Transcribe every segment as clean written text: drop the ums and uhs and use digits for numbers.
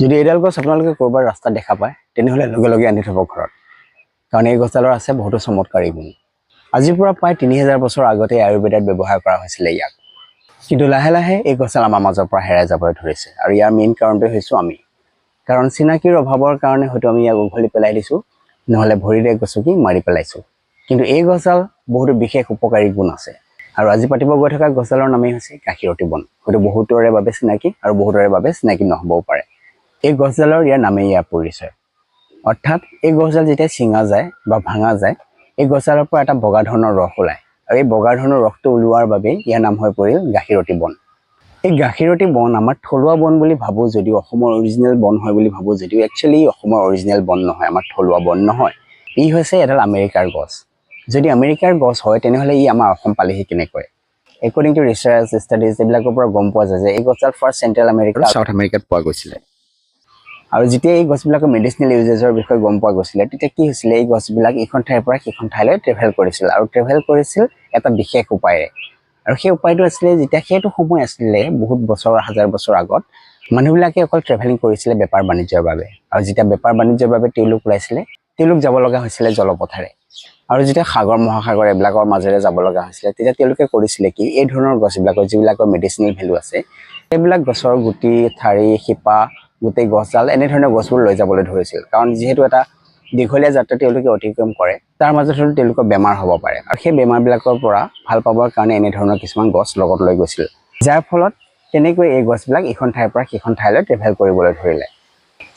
যদি এইডাল গছ আপোনালোকে ক'ৰবাৰ ৰাস্তাত দেখা পায় তেনেহ'লে লগে লগে আনি থ'ব ঘৰত, কাৰণ এই গছডালৰ আছে বহুতো চমৎকাৰী গুণ। আজিৰ পৰা প্ৰায় ৩,০০০ বছৰ আগতে আয়ুৰ্বেদত ব্যৱহাৰ কৰা হৈছিলে ইয়াক, কিন্তু লাহে লাহে এই গছডাল আমাৰ মাজৰ পৰা হেৰাই যাবলৈ ধৰিছে। আৰু ইয়াৰ মেইন কাৰণটোৱে হৈছোঁ আমি, কাৰণ চিনাকিৰ অভাৱৰ কাৰণে হয়তো আমি ইয়াক উঘলি পেলাই দিছোঁ, নহ'লে ভৰিৰে গছকি মাৰি পেলাইছোঁ। কিন্তু এই গছডাল বহুতো বিশেষ উপকাৰী গুণ আছে। আৰু আজি পাতিব গৈ থকা গছডালৰ নামেই হৈছে গাখীৰতী বন। হয়তো বহুতৰে বাবে চিনাকি আৰু বহুতৰে বাবে চিনাকি নহ'বও পাৰে। এই গছডালৰ ইয়াৰ নামেই ইয়াৰ পৰিচয়। অৰ্থাৎ এই গছডাল যেতিয়া ছিঙা যায় বা ভাঙা যায়, এই গছডালৰ পৰা এটা বগা ধৰণৰ ৰস ওলায়, আৰু এই বগা ধৰণৰ ৰসটো ওলোৱাৰ বাবেই ইয়াৰ নাম হৈ পৰিল গাখীৰতী বন। এই গাখীৰতী বন আমাৰ থলুৱা বন বুলি ভাবোঁ যদিও, অসমৰ অৰিজিনেল বন হয় বুলি ভাবোঁ যদিও, একচুৱেলি অসমৰ অৰিজিনেল বন নহয়, আমাৰ থলুৱা বন নহয়। ই হৈছে এডাল আমেৰিকাৰ গছ। যদি আমেৰিকাৰ গছ হয় তেনেহ'লে ই আমাৰ অসম পালেহি কেনেকৈ? একৰ্ডিং টু ৰিচাৰ্চ ষ্টাডিজ এইবিলাকৰ পৰা গম পোৱা যায় যে এই গছডাল ফাৰ্ষ্ট চেণ্ট্ৰেল আমেৰিকা আৰু চাউথ আমেৰিকাত পোৱা গৈছিলে। আৰু যেতিয়া এই গছবিলাকৰ মেডিচিনেল ইউজেজৰ বিষয়ে গম পোৱা গৈছিলে, তেতিয়া কি হৈছিলে, এই গছবিলাক ইখন ঠাইৰ পৰা সিখন ঠাইলৈ ট্ৰেভেল কৰিছিল, আৰু ট্ৰেভেল কৰিছিল এটা বিশেষ উপায়েৰে। আৰু সেই উপায়টো আছিলে, যেতিয়া সেইটো সময় আছিলে বহুত বছৰ, হাজাৰ বছৰ আগত, মানুহবিলাকে অকল ট্ৰেভেলিং কৰিছিলে বেপাৰ বাণিজ্যৰ বাবে। আৰু যেতিয়া বেপাৰ বাণিজ্যৰ বাবে তেওঁলোক ওলাইছিলে, তেওঁলোক যাব লগা হৈছিলে জলপথেৰে। আৰু যেতিয়া সাগৰ মহাসাগৰ এইবিলাকৰ মাজেৰে যাব লগা হৈছিলে, তেতিয়া তেওঁলোকে কৰিছিলে কি, এই ধৰণৰ গছবিলাকৰ যিবিলাকৰ মেডিচিনেল ভেলু আছে, সেইবিলাক গছৰ গুটি, ঠাৰি, শিপা, গোটেই গছডাল এনেধৰণৰ গছবোৰ লৈ যাবলৈ ধৰিছিল। কাৰণ যিহেতু এটা দীঘলীয়া যাত্ৰা তেওঁলোকে অতিক্ৰম কৰে, তাৰ মাজত হয়তো তেওঁলোকৰ বেমাৰ হ'ব পাৰে, আৰু সেই বেমাৰবিলাকৰ পৰা ভাল পাবৰ কাৰণে এনেধৰণৰ কিছুমান গছ লগত লৈ গৈছিল। যাৰ ফলত তেনেকৈ এই গছবিলাক ইখন ঠাইৰ পৰা সিখন ঠাইলৈ ট্ৰেভেল কৰিবলৈ ধৰিলে।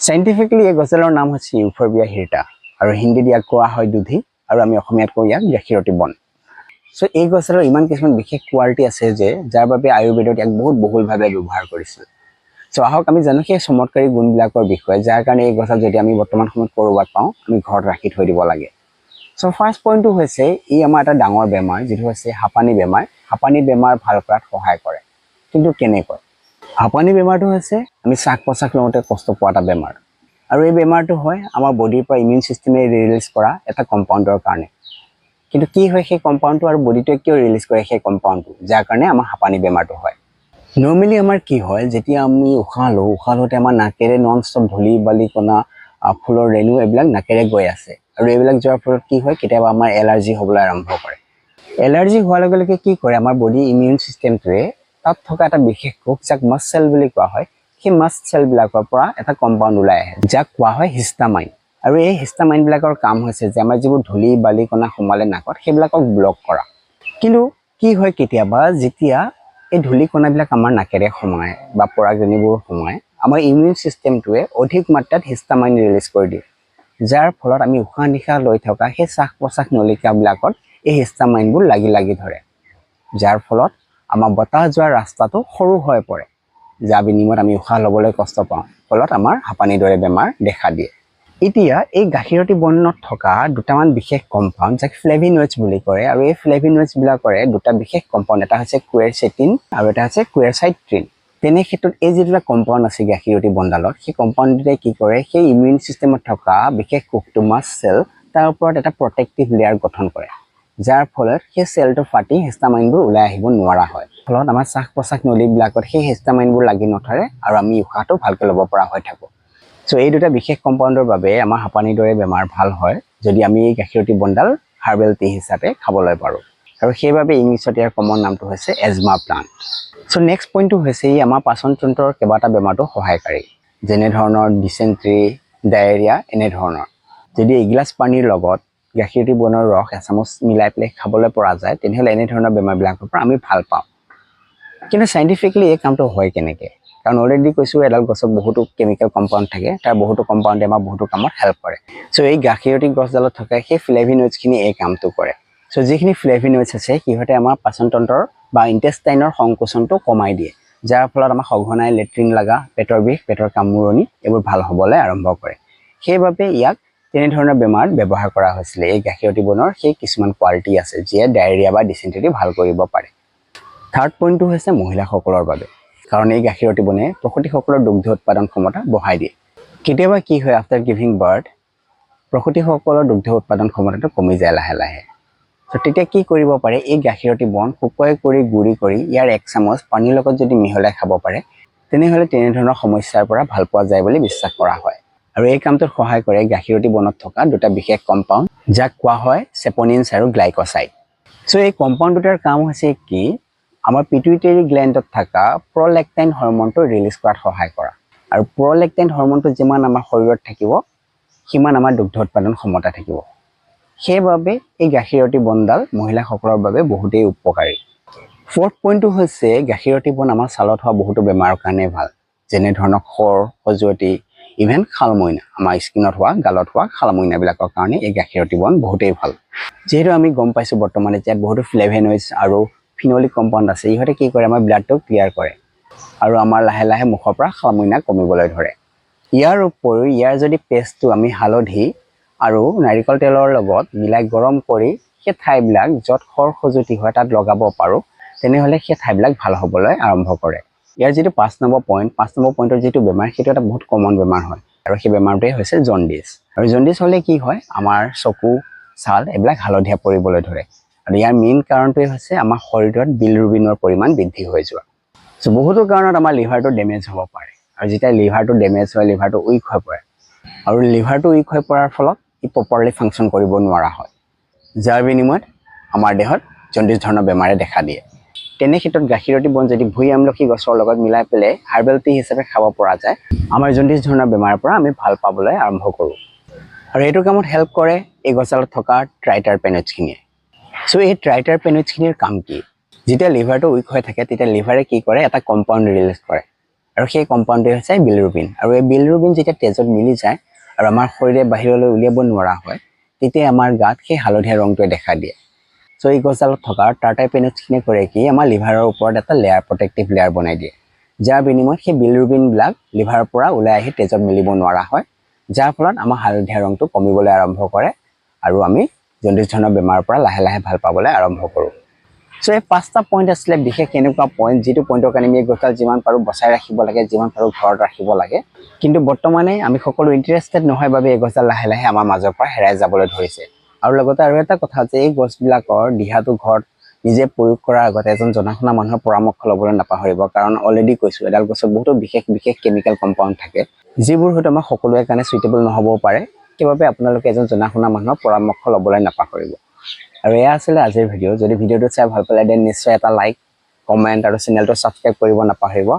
চাইণ্টিফিকেলি এই গছডালৰ নাম হৈছে ইউফৰবিয়া হিৰ্টা, আৰু হিন্দীত ইয়াক কোৱা হয় দুধি, আৰু আমি অসমীয়াত কওঁ ইয়াক গাখীৰতী বন। চ' এই গছডালৰ ইমান কিছুমান বিশেষ কোৱালিটি আছে যে যাৰ বাবে আয়ুৰ্বেদত ইয়াক বহুত বহুলভাৱে ব্যৱহাৰ কৰিছিল। চ' আহক আমি জানো সেই চমৎকাৰী গুণবিলাকৰ বিষয়ে, যাৰ কাৰণে এই গছডাল যদি আমি বৰ্তমান সময়ত ক'ৰবাত পাওঁ, আমি ঘৰত ৰাখি থৈ দিব লাগে। চ' ফাৰ্ষ্ট পইণ্টটো হৈছে, ই আমাৰ এটা ডাঙৰ বেমাৰ, যিটো হৈছে হাঁপানী বেমাৰ। হাঁপানী বেমাৰ ভাল কৰাত সহায় কৰে। কিন্তু কেনেকৈ? হাঁপানী বেমাৰটো হৈছে আমি শ্বাস প্ৰশ্বাস লওঁতে কষ্ট পোৱা এটা বেমাৰ, আৰু এই বেমাৰটো হয় আমাৰ বডিৰ পৰা ইমিউন ছিষ্টেমে ৰিলিজ কৰা এটা কম্পাউণ্ডৰ কাৰণে। কিন্তু কি হয় সেই কম্পাউণ্ডটো, আৰু বডিটোৱে কিয় ৰিলিজ কৰে সেই কম্পাউণ্ডটো, যাৰ কাৰণে আমাৰ হাঁপানী বেমাৰটো হয়? নৰ্মেলি আমাৰ কি হয়, যেতিয়া আমি উশাহ লওঁতে আমাৰ নাকেৰে নন ষ্টপ ধূলি বালি কণা, ফুলৰ ৰেণু এইবিলাক নাকেৰে গৈ আছে, আৰু এইবিলাক যোৱাৰ ফলত কি হয়, কেতিয়াবা আমাৰ এলাৰ্জি হ'বলৈ আৰম্ভ কৰে। এলাৰ্জি হোৱাৰ লগে লগে কি কৰে, আমাৰ বডি ইমিউন ছিষ্টেমটোৱে তাত থকা এটা বিশেষ কোষ, যাক মাষ্ট চেল বুলি কোৱা হয়, সেই মাষ্ট চেলবিলাকৰ পৰা এটা কম্পাউণ্ড ওলাই আহে, যাক কোৱা হয় হিষ্টামাইন। আৰু এই হিষ্টামাইনবিলাকৰ কাম হৈছে যে আমাৰ যিবোৰ ধূলি বালি কণা সোমালে নাকত, সেইবিলাকক ব্লক কৰা। কিন্তু কি হয়, কেতিয়াবা যেতিয়া এই ধূলি কণাবিলাক আমাৰ নাকেৰে সোমায় বা পৰাগৰেণুবোৰ সোমায়, আমাৰ ইমিউন ছিষ্টেমটোৱে অধিক মাত্ৰাত হিষ্টামাইন ৰিলিজ কৰি দিয়ে, যাৰ ফলত আমি উশাহ নিশাহ লৈ থকা সেই শ্বাস প্ৰশ্বাস নলিকাবিলাকত এই হিষ্টামাইনবোৰ লাগি ধৰে, যাৰ ফলত আমাৰ বতাহ যোৱাৰ ৰাস্তাটো সৰু হৈ পৰে, যাৰ বিনিময়ত আমি উশাহ ল'বলৈ কষ্ট পাওঁ, ফলত আমাৰ হাঁপানীৰ দৰে বেমাৰ দেখা দিয়ে। এতিয়া এই গাখীৰতী বনত থকা দুটামান বিশেষ কম্পাউণ্ড, যাক ফ্লেভিনয়েডছ বুলি কয়, আৰু এই ফ্লেভিনয়েডছবিলাকৰে দুটা বিশেষ কম্পাউণ্ড, এটা হৈছে কুৱেৰচেটিন আৰু এটা হৈছে কুৱেৰচাইট্ৰিন। তেনে ক্ষেত্ৰত এই যি দুটা কম্পাউণ্ড আছে গাখীৰতী বনডালত, সেই কম্পাউণ্ডটোৱে কি কৰে, সেই ইমিউন ছিষ্টেমত থকা বিশেষ কোষটো মাষ্ট চেল, তাৰ ওপৰত এটা প্ৰটেক্টিভ লেয়াৰ গঠন কৰে, যাৰ ফলত সেই চেলটো ফাটি হিষ্টামাইনবোৰ ওলাই আহিব নোৱাৰা হয়। ফলত আমাৰ শ্বাস প্ৰশ্বাস নলীবিলাকত সেই হিষ্টামাইনবোৰ লাগি নধৰে, আৰু আমি উশাহটো ভালকৈ ল'ব পৰা হৈ থাকোঁ। চ' এই দুটা বিশেষ কম্পাউণ্ডৰ বাবে আমাৰ হাঁপানীৰ দৰে বেমাৰ ভাল হয়, যদি আমি এই গাখীৰতী বনডাল হাৰ্বেল টি হিচাপে খাবলৈ পাৰোঁ। আৰু সেইবাবে ইংলিছত ইয়াৰ কমন নামটো হৈছে এজমা প্লাণ্ট। চ' নেক্সট পইণ্টটো হৈছে, ই আমাৰ পাচন তন্ত্ৰৰ কেইবাটা বেমাৰটো সহায়কাৰী, যেনেধৰণৰ ডিচেণ্ট্ৰি, ডায়েৰিয়া এনেধৰণৰ। যদি এগিলাচ পানীৰ লগত গাখীৰতী বনৰ ৰস এচামুচ মিলাই পেলাই খাবলৈ পৰা যায়, তেনেহ'লে এনেধৰণৰ বেমাৰবিলাকৰ পৰা আমি ভাল পাওঁ। কিন্তু চাইণ্টিফিকেলি এই কামটো হয় কেনেকৈ? কাৰণ অলৰেডি কৈছোঁ, এডাল গছত বহুতো কেমিকেল কম্পাউণ্ড থাকে, তাৰ বহুতো কম্পাউণ্ডে আমাৰ বহুতো কামত হেল্প কৰে। চ' এই গাখীৰতী গছডালত থকা সেই ফ্লেভিনয়েডছখিনি এই কামটো কৰে। চ' যিখিনি ফ্লেভিনয়েডছ আছে, সিহঁতে আমাৰ পাচন তন্ত্ৰৰ বা ইণ্টেষ্টাইনৰ সংকোচনটো কমাই দিয়ে, যাৰ ফলত আমাৰ সঘনাই লেট্ৰিন লগা, পেটৰ বিষ, পেটৰ কামোৰণি এইবোৰ ভাল হ'বলৈ আৰম্ভ কৰে। সেইবাবে ইয়াক তেনেধৰণৰ বেমাৰত ব্যৱহাৰ কৰা হৈছিলে। এই গাখীৰতী বনৰ সেই কিছুমান কোৱালিটি আছে, যিয়ে ডায়েৰিয়া বা ডিচেণ্ট্ৰি ভাল কৰিব পাৰে। থাৰ্ড পইণ্টটো হৈছে মহিলাসকলৰ বাবে, কাৰণ এই গাখীৰতী বনে প্ৰসূতিসকলৰ দুগ্ধ উৎপাদন ক্ষমতা বঢ়াই দিয়ে। কেতিয়াবা কি হয়, আফটাৰ গিভিং বাৰ্থ প্ৰসূতিসকলৰ দুগ্ধ উৎপাদন ক্ষমতাটো কমি যায় লাহে লাহে। ত' তেতিয়া কি কৰিব পাৰে, এই গাখীৰতী বন শুকুৱাই কৰি গুড়ি কৰি ইয়াৰ 1 চামুচ পানীৰ লগত যদি মিহলাই খাব পাৰে, তেনেহ'লে তেনেধৰণৰ সমস্যাৰ পৰা ভাল পোৱা যায় বুলি বিশ্বাস কৰা হয়। আৰু এই কামটোত সহায় কৰে গাখীৰতী বনত থকা দুটা বিশেষ কম্পাউণ্ড, যাক কোৱা হয় চেপনিনছ আৰু গ্লাইক'চাইড। চ' এই কম্পাউণ্ড দুটাৰ কাম হৈছে কি, আমাৰ পিটুইটাৰী গ্লেণ্ডত থকা প্ৰলেক্টাইন হৰমনটো ৰিলিজ কৰাত সহায় কৰা। আৰু প্ৰলেক্টাইন হৰমনটো যিমান আমাৰ শৰীৰত থাকিব সিমান আমাৰ দুগ্ধ উৎপাদন ক্ষমতা থাকিব। সেইবাবে এই গাখীৰতী বনডাল মহিলাসকলৰ বাবে বহুতেই উপকাৰী। ফ'ৰ্থ পইণ্টটো হৈছে গাখীৰতী বন আমাৰ ছালত হোৱা বহুতো বেমাৰৰ কাৰণে ভাল, যেনে ধৰণৰ খৰ, খজুৱতি, ইভেন শালমইনা, আমাৰ স্কিনত হোৱা, গালত হোৱা শালমইনাবিলাকৰ কাৰণে এই গাখীৰতী বন বহুতেই ভাল। যিহেতু আমি গম পাইছোঁ বৰ্তমান ইয়াত বহুতো ফ্লেভেনইডছ আৰু ফিনলিক কম্পাউণ্ড আছে, ইহঁতে কি কৰে আমাৰ ব্লাডটো ক্লিয়াৰ কৰে আৰু আমাৰ লাহে লাহে মুখৰ পৰা শালমইনা কমিবলৈ ধৰে। ইয়াৰ উপৰিও ইয়াৰ যদি পেষ্টটো আমি হালধি আৰু নাৰিকল তেলৰ লগত মিলাই গৰম কৰি সেই ঠাইবিলাক য'ত খৰ খজুৱতি হয় তাত লগাব পাৰোঁ, তেনেহ'লে সেই ঠাইবিলাক ভাল হ'বলৈ আৰম্ভ কৰে। ইয়াৰ যিটো 5 নম্বৰ পইণ্টৰ যিটো বেমাৰ, সেইটো এটা বহুত কমন বেমাৰ হয় আৰু সেই বেমাৰটোৱে হৈছে জণ্ডিছ। আৰু জণ্ডিছ হ'লে কি হয়, আমাৰ চকু, ছাল এইবিলাক হালধীয়া পৰিবলৈ ধৰে। আৰু ইয়াৰ মেইন কাৰণটোৱে হৈছে আমাৰ শৰীৰত বিলিৰুবিনৰ পৰিমাণ বৃদ্ধি হৈ যোৱা। চ' বহুতো কাৰণত আমাৰ লিভাৰটো ডেমেজ হ'ব পাৰে, আৰু যেতিয়া লিভাৰটো ডেমেজ হয় লিভাৰটো উইক হৈ পৰে, আৰু লিভাৰটো উইক হৈ পৰাৰ ফলত ই প্ৰপাৰলি ফাংচন কৰিব নোৱাৰা হয়, যাৰ বিনিময়ত আমাৰ দেহত জণ্ডিছ ধৰণৰ বেমাৰে দেখা দিয়ে। তেনে ক্ষেত্ৰত গাখীৰতী বন যদি ভুই আমলখি গছৰ লগত মিলাই পেলাই হাৰ্বেল টি হিচাপে খাব পৰা যায়, আমাৰ জণ্ডিছ ধৰণৰ বেমাৰৰ পৰা আমি ভাল পাবলৈ আৰম্ভ কৰোঁ। আৰু এইটো কামত হেল্প কৰে এই গছডালত থকা ট্ৰাইটাৰপেনইডছখিনিয়ে। চ' এই ট্ৰাইটাৰপেনইডছখিনিৰ কাম কি, যেতিয়া লিভাৰটো উইক হৈ থাকে তেতিয়া লিভাৰে কি কৰে, এটা কম্পাউণ্ড ৰিলিজ কৰে, আৰু সেই কম্পাউণ্ডটোৱে হৈছে বিলিৰুবিন। আৰু এই বিলিৰুবিন যেতিয়া তেজত মিলি যায় আৰু আমাৰ শৰীৰে বাহিৰলৈ উলিয়াব নোৱাৰা হয়, তেতিয়া আমাৰ গাত সেই হালধীয়া ৰংটোৱে দেখা দিয়ে। চ' এই গছডালত থকা ট্ৰাইটাৰপেনইডছখিনিয়ে কৰে কি, আমাৰ লিভাৰৰ ওপৰত এটা লেয়াৰ, প্ৰটেক্টিভ লেয়াৰ বনাই দিয়ে, যাৰ বিনিময়ত সেই বিলিৰুবিনবিলাক লিভাৰৰ পৰা ওলাই আহি তেজত মিলিব নোৱাৰা হয়, যাৰ ফলত আমাৰ হালধীয়া ৰংটো কমিবলৈ আৰম্ভ কৰে আৰু আমি জণ্ডিছ ধৰণৰ বেমাৰৰ পৰা লাহে লাহে ভাল পাবলৈ আৰম্ভ কৰোঁ। চ' এই 5টা পইণ্ট আছিলে বিশেষ এনেকুৱা পইণ্ট যিটো পইণ্টৰ কাৰণে আমি এই গছডাল যিমান পাৰোঁ বচাই ৰাখিব লাগে, যিমান পাৰোঁ ঘৰত ৰাখিব লাগে। কিন্তু বৰ্তমানে আমি সকলো ইণ্টাৰেষ্টেড নহয় বাবে এই গছডাল লাহে লাহে আমাৰ মাজৰ পৰা হেৰাই যাবলৈ ধৰিছে। আৰু লগতে আৰু এটা কথা যে এই গছবিলাকৰ দিহাটো ঘৰত নিজে প্ৰয়োগ কৰাৰ আগতে এজন জনা শুনা মানুহৰ পৰামৰ্শ ল'বলৈ নাপাহৰিব, কাৰণ অলৰেডি কৈছোঁ এডাল গছত বহুতো বিশেষ বিশেষ কেমিকেল কম্পাউণ্ড থাকে, যিবোৰ হয়তো আমাৰ সকলোৰে কাৰণে চুইটেবল নহ'বও পাৰে। সেইবাবে আপোনালোকে এজন জনা শুনা মানুহৰ পৰামৰ্শ ল'বলৈ নাপাহৰিব। আৰু এয়া আছিলে আজিৰ ভিডিঅ'। যদি ভিডিঅ'টো চাই ভাল পালে দেন নিশ্চয় এটা লাইক, কমেণ্ট আৰু চেনেলটো ছাবস্ক্ৰাইব কৰিব নাপাহৰিব।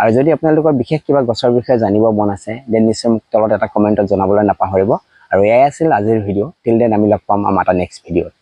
আৰু যদি আপোনালোকৰ বিশেষ কিবা গছৰ বিষয়ে জানিব মন আছে দেন নিশ্চয় মোক তলত এটা কমেণ্টত জনাবলৈ নাপাহৰিব। আৰু এয়াই আছিল আজিৰ ভিডিঅ'। টিল দেন আমি লগ পাম আমাৰ এটা নেক্সট ভিডিঅ'ত।